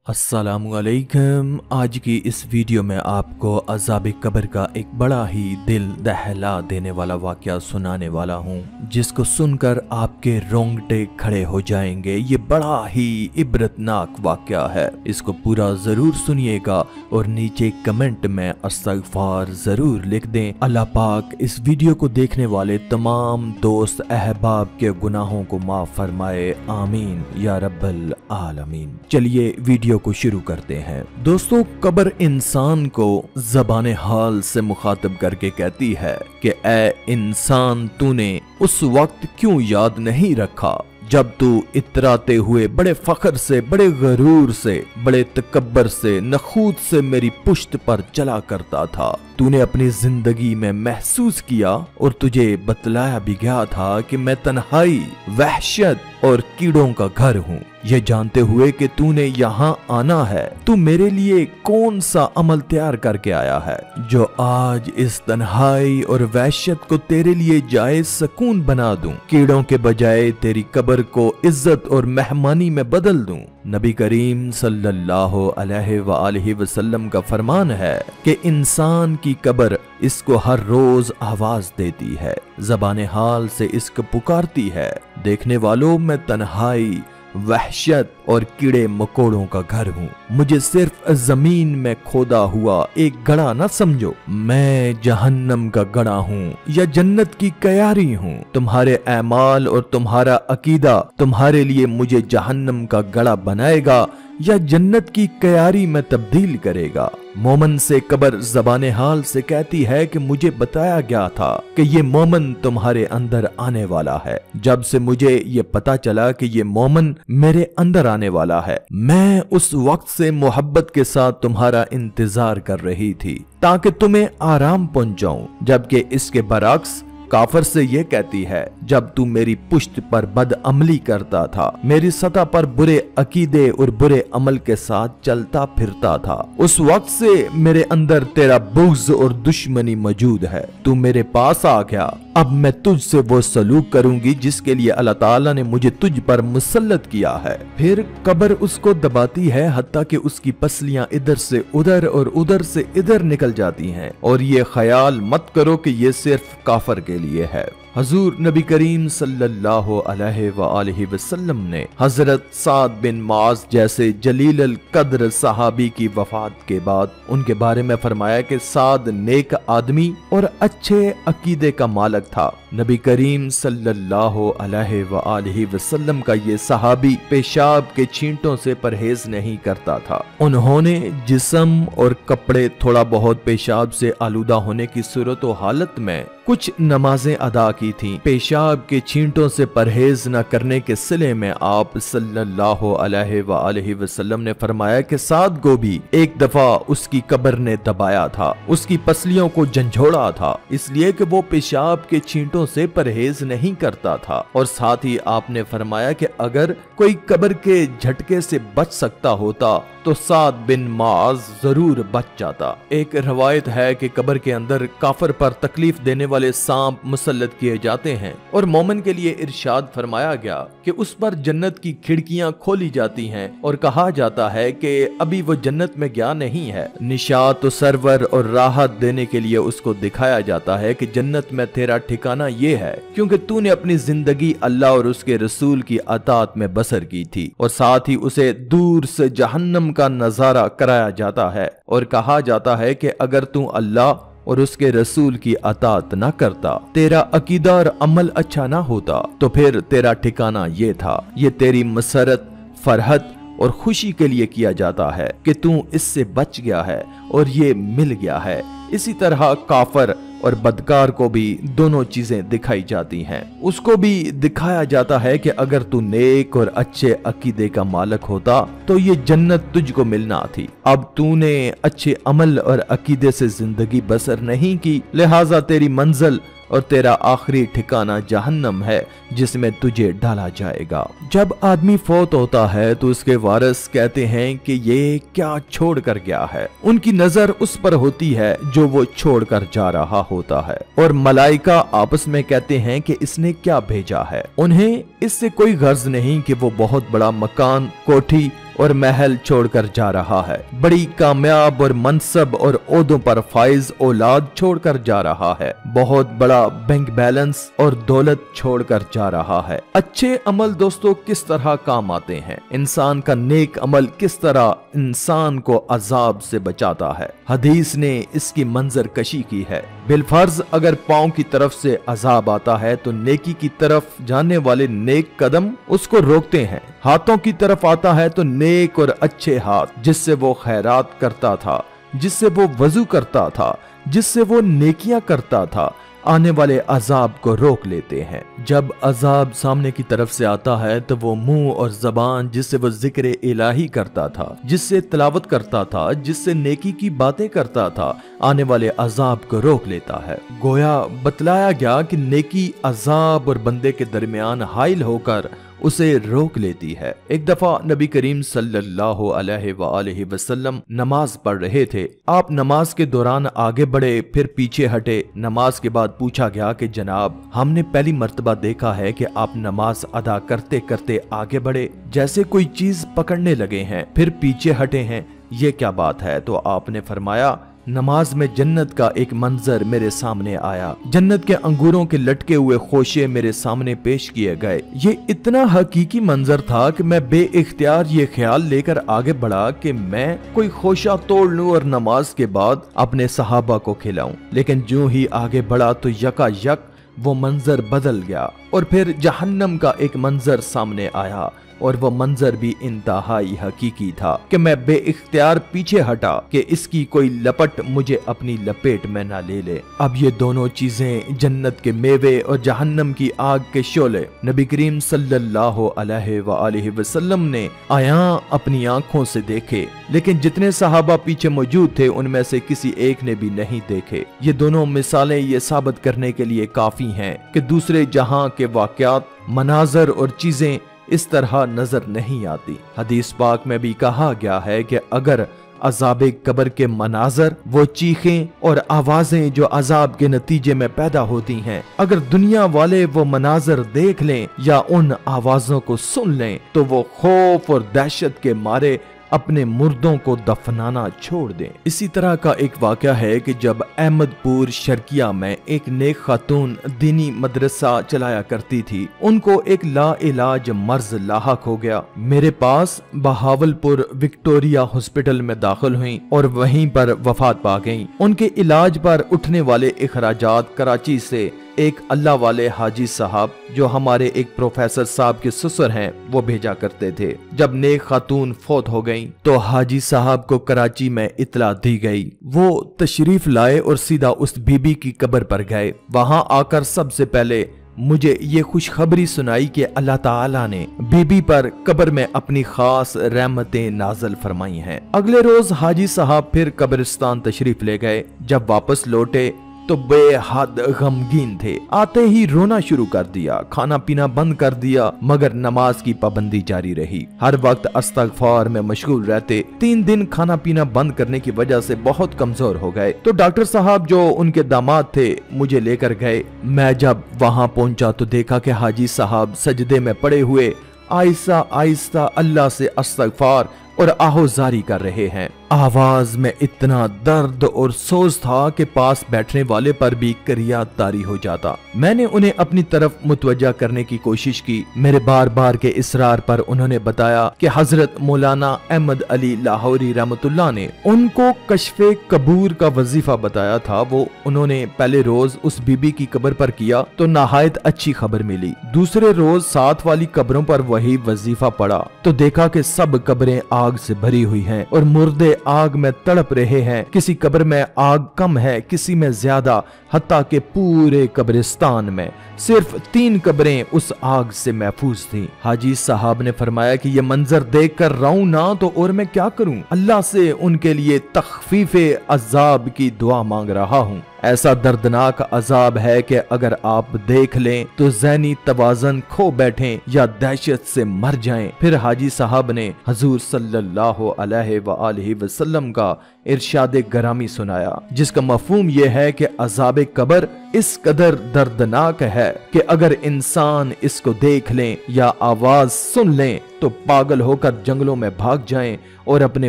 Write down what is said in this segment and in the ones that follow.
अस्सलामुअलैकुम। आज की इस वीडियो में आपको अज़ाब कब्र का एक बड़ा ही दिल दहला देने वाला वाक़या सुनाने वाला हूँ, जिसको सुनकर आपके रोंगटे खड़े हो जाएंगे। ये बड़ा ही इबरतनाक वाक़या है, इसको पूरा ज़रूर सुनिएगा और नीचे कमेंट में इस्तग़फ़ार ज़रूर लिख दें। अल्लाह पाक इस वीडियो को देखने वाले तमाम दोस्त अहबाब के गुनाहों को माफ़ फरमाए, आमीन या रब्बल आलमीन। चलिए वीडियो को शुरू करते हैं। दोस्तों, कब्र इंसान को ज़बाने हाल से मुखातब करके कहती है कि ए इंसान, तूने उस वक्त क्यों याद नहीं रखा जब तू इतराते हुए बड़े फख्र से, बड़े गरूर से, बड़े तकब्बर से, नखूद से मेरी पुश्त पर चला करता था। तूने अपनी जिंदगी में महसूस किया और तुझे बतलाया भी गया था कि मैं तन्हाई, वहशत और कीड़ों का घर हूँ। ये जानते हुए कि तूने यहाँ आना है, तू मेरे लिए कौन सा अमल तैयार करके आया है जो आज इस तन्हाई और वहशत को तेरे लिए जाए सुकून बना दूं, कीड़ों के बजाय तेरी कब्र को इज्जत और मेहमानी में बदल दूं। नबी करीम सल्लल्लाहु अलैहि वसल्लम का फरमान है कि इंसान की कब्र इसको हर रोज आवाज देती है, ज़बाने हाल से इसको पुकारती है, देखने वालों मैं तन्हाई, वहशत और कीड़े मकोड़ों का घर हूँ। मुझे सिर्फ जमीन में खोदा हुआ एक गड़ा न समझो, मैं जहन्नम का गड़ा हूँ या जन्नत की कयारी हूँ। तुम्हारे ऐमाल और तुम्हारा अकीदा तुम्हारे लिए मुझे जहन्नम का गड़ा बनाएगा या जन्नत की कयारी में तब्दील करेगा। मोमन से कब्र ज़बाने हाल से कहती है कि मुझे बताया गया था कि ये मोमन तुम्हारे अंदर आने वाला है। जब से मुझे ये पता चला कि ये मोमन मेरे अंदर आने वाला है, मैं उस वक्त से मोहब्बत के साथ तुम्हारा इंतजार कर रही थी ताकि तुम्हें आराम पहुंचाऊं। जबकि इसके बरक्स काफर से ये कहती है, जब तू मेरी पुश्त पर बदअमली करता था, मेरी सतह पर बुरे अकीदे और बुरे अमल के साथ चलता फिरता था, उस वक्त से मेरे अंदर तेरा बुग़्ज़ और दुश्मनी मौजूद है। तू मेरे पास आ गया, अब मैं तुझसे वो सलूक करूंगी जिसके लिए अल्लाह ताला ने मुझे तुझ पर मुसल्लत किया है। फिर कब्र उसको दबाती है हत्ता कि उसकी पसलियां इधर से उधर और उधर से इधर निकल जाती हैं, और ये ख्याल मत करो कि ये सिर्फ काफर के लिए है। हजूर नबी करीम सल्लल्लाहु अलैहि वसल्लम ने हजरत साद बिन माज जैसे जलील अल कद्र सहाबी की वफात के बाद उनके बारे में फरमाया कि साद नेक आदमी और अच्छे अकीदे का मालिक था। नबी करीम सल्लल्लाहु अलैहि वसल्लम का ये सहाबी पेशाब के छींटों से परहेज नहीं करता था। उन्होंने जिस्म और कपड़े थोड़ा बहुत पेशाब से आलूदा होने की सूरत व हालत में कुछ नमाजें अदा की थी। पेशाब के छींटों से परहेज न करने के सिले में आप सल्लल्लाहु अलैहि वसल्लम ने फरमाया कि साद को भी एक दफा उसकी कब्र ने दबाया था, उसकी पसलियों को झंझोड़ा था, इसलिए कि वो पेशाब के छींटों से परहेज नहीं करता था। और साथ ही आपने फरमाया कि अगर कोई कब्र के झटके से बच सकता होता तो साद बिन माज जरूर बच जाता। एक रवायत है कि कब्र के अंदर काफर पर तकलीफ देने वाले सांप मुसल्लत किए जाते हैं, और मोमिन के लिए इरशाद फरमाया गया कि उस पर जन्नत की खिड़कियां खोली जाती हैं और कहा जाता है कि अभी वो जन्नत में गया नहीं है। निशात सरवर और राहत देने के लिए उसको दिखाया जाता है कि जन्नत में तेरा ठिकाना ये है, क्योंकि तूने अपनी जिंदगी अल्लाह और उसके रसूल की अतात में बसर की थी। और साथ ही उसे दूर से जहन्नम का नजारा कराया जाता है और कहा जाता है कि अगर तू अल्लाह और उसके रसूल की अतात न करता, तेरा अकीदा और अमल अच्छा ना होता, तो फिर तेरा ठिकाना ये था। ये तेरी मसरत, फरहत और खुशी के लिए किया जाता है कि तू इससे बच गया है और ये मिल गया है। इसी तरह काफर और बदकार को भी दोनों चीजें दिखाई जाती हैं। उसको भी दिखाया जाता है कि अगर तू नेक और अच्छे अकीदे का मालिक होता तो ये जन्नत तुझको मिलना थी। अब तूने अच्छे अमल और अकीदे से जिंदगी बसर नहीं की, लिहाजा तेरी मंजिल और तेरा आखिरी ठिकाना जहन्नम है जिसमें तुझे डाला जाएगा। जब आदमी फौत होता है तो उसके वारिस कहते हैं कि ये क्या छोड़ कर गया है। उनकी नजर उस पर होती है जो वो छोड़ कर जा रहा होता है, और मलाइका आपस में कहते हैं कि इसने क्या भेजा है। उन्हें इससे कोई गर्ज नहीं कि वो बहुत बड़ा मकान, कोठी और महल छोड़कर जा रहा है, बड़ी कामयाब और मनसब और ओहदों पर फाइज औलाद छोड़कर जा रहा है, बहुत बड़ा बैंक बैलेंस और दौलत छोड़कर जा रहा है। अच्छे अमल दोस्तों किस तरह काम आते हैं, इंसान का नेक अमल किस तरह इंसान को अजाब से बचाता है। हदीस ने इसकी मंजर कशी की है। बिलफर्ज अगर पांव की तरफ से अजाब आता है तो नेकी की तरफ जाने वाले नेक कदम उसको रोकते हैं। हाथों की तरफ आता है तो नेक और अच्छे हाथ जिससे वो खैरात करता था, जिससे वो वजू करता था, जिससे वो नेकियां करता था, आने वाले अजाब को रोक लेते हैं। जब अजाब सामने की तरफ से आता है तो वो मुंह और जबान जिससे वो जिक्र इलाही करता था, जिससे तिलावत करता था, जिससे नेकी की बातें करता था, आने वाले अजाब को रोक लेता है। गोया बतलाया गया कि नेकी अजाब और बंदे के दरमियान हाइल होकर उसे रोक लेती है। एक दफा नबी करीम सल्लल्लाहु अलैहि वसल्लम नमाज पढ़ रहे थे। आप नमाज के दौरान आगे बढ़े, फिर पीछे हटे। नमाज के बाद पूछा गया कि जनाब, हमने पहली मर्तबा देखा है कि आप नमाज अदा करते करते आगे बढ़े, जैसे कोई चीज पकड़ने लगे हैं, फिर पीछे हटे हैं, ये क्या बात है? तो आपने फरमाया, नमाज में जन्नत का एक मंजर मेरे सामने आया, जन्नत के अंगूरों के लटके हुए खोशे मेरे सामने पेश किए गए। ये इतना हकीकी मंजर था कि मैं बेइख्तियार ये ख्याल लेकर आगे बढ़ा कि मैं कोई खोशा तोड़ लूं और नमाज के बाद अपने सहाबा को खिलाऊं। लेकिन जो ही आगे बढ़ा तो यकायक वो मंजर बदल गया और फिर जहन्नम का एक मंजर सामने आया, और वह मंजर भी इंतहाई हकीकी था कि मैं बेइख्तियार पीछे हटा कि इसकी कोई लपट मुझे अपनी लपेट में न ले ले। अब ये दोनों चीजें, जन्नत के मेवे और जहन्नम की आग के शोले, नबी करीम सल्लल्लाहु अलैहि वसल्लम ने आया अपनी आंखों से देखे, लेकिन जितने सहाबा पीछे मौजूद थे उनमें से किसी एक ने भी नहीं देखे। ये दोनों मिसालें ये साबित करने के लिए काफी हैं कि दूसरे जहां के वाकयात, मनाजर और चीजें इस तरह नजर नहीं आती। हदीस पाक में भी कहा गया है कि अगर अजाब कब्र के मनाजर, वो चीखें और आवाजें जो अजाब के नतीजे में पैदा होती हैं, अगर दुनिया वाले वो मनाजर देख लें या उन आवाजों को सुन लें तो वो खौफ और दहशत के मारे अपने मुर्दों को दफनाना छोड़ दें। इसी तरह का एक वाकया है कि जब अहमदपुर शर्किया में एक नेक खातून दीनी मदरसा चलाया करती थी, उनको एक लाइलाज मर्ज लाहक हो गया। मेरे पास बहावलपुर विक्टोरिया हॉस्पिटल में दाखिल हुई और वहीं पर वफात पा गईं। उनके इलाज पर उठने वाले इखराजात कराची से एक अल्लाह वाले हाजी साहब, जो हमारे एक प्रोफेसर साहब के ससुर हैं, वो भेजा करते थे। जब नेक खातून फौत हो गई तो हाजी साहब को कराची में इतला दी गई। वो तशरीफ लाए और सीधा उस बीबी की कब्र पर गए। वहां आकर सबसे पहले मुझे ये खुशखबरी सुनाई कि अल्लाह ताला ने बीबी पर कब्र में अपनी खास रहमतें नाज़िल फरमाई हैं। अगले रोज हाजी साहब फिर कब्रिस्तान तशरीफ ले गए। जब वापस लौटे तो बेहद गमगीन थे। आते ही रोना शुरू कर दिया, खाना पीना बंद कर दिया, मगर नमाज की पाबंदी जारी रही। हर वक्त इस्तग़फ़ार में मशगूल रहते। 3 दिन खाना पीना बंद करने की वजह से बहुत कमजोर हो गए। तो डॉक्टर साहब जो उनके दामाद थे मुझे लेकर गए। मैं जब वहां पहुंचा तो देखा कि हाजी साहब सजदे में पड़े हुए आहिस्ता आहिस्ता अल्लाह से इस्तग़फ़ार और आहोजारी कर रहे हैं। आवाज में इतना दर्द और सोज था कि पास बैठने वाले पर भी करिया तारी हो जाता। मैंने उन्हें अपनी तरफ मुतवज्जा करने की कोशिश की। मेरे बार बार के इसरार पर उन्होंने बताया कि हजरत मौलाना अहमद अली लाहौरी रहमतुल्लाह ने उनको कश्फे कबूर का वजीफा बताया था। वो उन्होंने पहले रोज उस बीबी की कब्र पर किया तो नहायत अच्छी खबर मिली। दूसरे रोज साथ वाली कब्रों पर वही वजीफा पड़ा तो देखा कि सब कब्रें आग से भरी हुई हैं और मुर्दे आग में तड़प रहे हैं। किसी कब्र में आग कम है, किसी में ज्यादा, हत्ता के पूरे कब्रिस्तान में सिर्फ 3 कब्रें उस आग से महफूज थीं। हाजी साहब ने फरमाया कि ये मंजर देखकर रोऊं ना तो और मैं क्या करूं। अल्लाह से उनके लिए तखफीफे अजाब की दुआ मांग रहा हूं। ऐसा दर्दनाक अजाब है कि अगर आप देख लें तो ज़हनी तवाज़न खो बैठें या दहशत से मर जाएं। फिर हाजी साहब ने हजूर सल्लल्लाहु अलैहि वसल्लम का इरशाद गरामी सुनाया, जिसका मफहूम यह है कि अजाब कब्र इस कदर दर्दनाक है कि अगर इंसान इसको देख लें या आवाज सुन लें तो पागल होकर जंगलों में भाग जाएं और अपने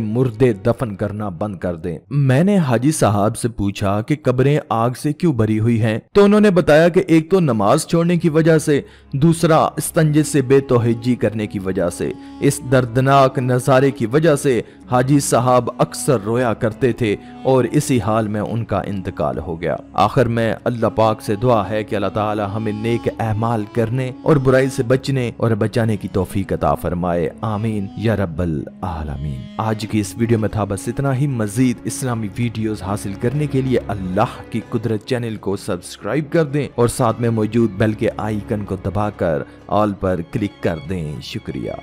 मुर्दे दफन करना बंद कर दें। मैंने हाजी साहब से पूछा कि कब्रें आग से क्यों भरी हुई हैं, तो उन्होंने बताया कि एक तो नमाज छोड़ने की वजह से, दूसरा इस्तंजे से बेतौहीदी करने की वजह से। इस दर्दनाक नजारे की वजह से हाजी साहब अक्सर रोया करते थे और इसी हाल में उनका इंतकाल हो गया। आखिर में अल्लाह पाक से दुआ है कि अल्लाह ताला हमें नेक अहमाल करने और बुराई से बचने और बचाने की तौफीक अता फरमाए। आमीन या रब्बल आलमीन। आज की इस वीडियो में था बस इतना ही। मजीद इस्लामी वीडियोस हासिल करने के लिए अल्लाह की कुदरत चैनल को सब्सक्राइब कर दें और साथ में मौजूद बेल के आइकन को दबाकर ऑल पर क्लिक कर दें। शुक्रिया।